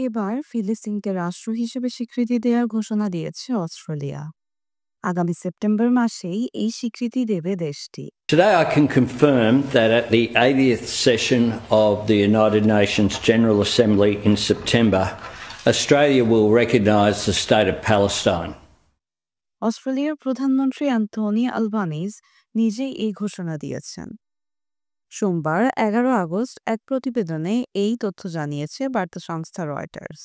এবার ফিলিস্তিনকে রাষ্ট্র হিসেবে স্বীকৃতি দেওয়ার ঘোষণা দিয়েছে অস্ট্রেলিয়া। আগামী সেপ্টেম্বর মাসেই এই স্বীকৃতি দেবে দেশটি। Today I can confirm that at the 80th session of the United Nations General Assembly in September, Australia will recognise the state of Palestine. অস্ট্রেলিয়ার প্রধানমন্ত্রী অ্যান্থনি আলবানিজ নিজেই এই ঘোষণা দিয়েছেন। সোমবার 11 আগস্ট এক প্রতিবেদনে এই তথ্য জানিয়েছে বার্তা সংস্থা রয়টার্স।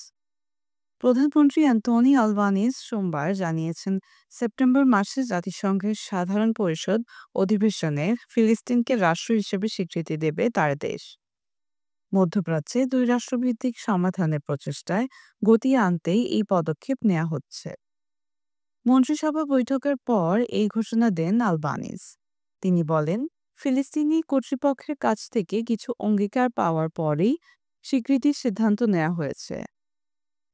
প্রধানমন্ত্রী অ্যান্থনি আলবানিজ সোমবার জানিয়েছেন, সেপ্টেম্বর মাসে জাতিসংঘের সাধারণ পরিষদ অধিবেশনে ফিলিস্তিনকে রাষ্ট্র হিসেবে স্বীকৃতি দেবে তার দেশ। মধ্যপ্রাচ্যে দুই রাষ্ট্রভিত্তিক সমাধানের প্রচেষ্টায় গতি আনতেই এই পদক্ষেপ নেওয়া হচ্ছে। মন্ত্রিসভা বৈঠকের পর এই ঘোষণা দেন আলবানিজ। তিনি বলেন, ফিলিস্তিনি কর্তৃপক্ষের কাছ থেকে কিছু অঙ্গীকার পাওয়ার পরেই স্বীকৃতির সিদ্ধান্ত নেওয়া হয়েছে।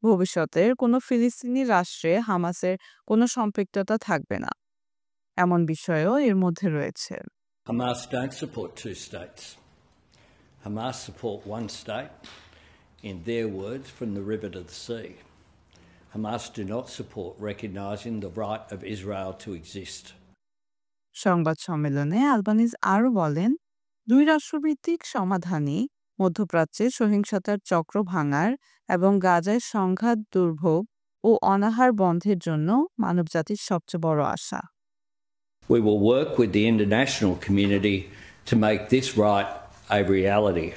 ভবিষ্যতের কোনো ফিলিস্তিনি রাষ্ট্রে হামাসের কোনো সম্পৃক্ততা থাকবে না, এমন বিষয়ও এর মধ্যে রয়েছে। Hamas don't support two states. Hamas support one state, in their words, from the river to the sea. Hamas do not support recognising the right of Israel to exist. সংবাদ সম্মেলনে আলবানিজ আরও বলেন, দুই রাষ্ট্রভিত্তিক সমাধানই মধ্যপ্রাচ্যে সহিংসতার চক্র ভাঙার এবং গাজায় সংঘাত দুর্ভোগ ও অনাহার বন্ধের জন্য মানবজাতির সবচেয়ে বড় আশা। We will work with the international community to make this right a reality.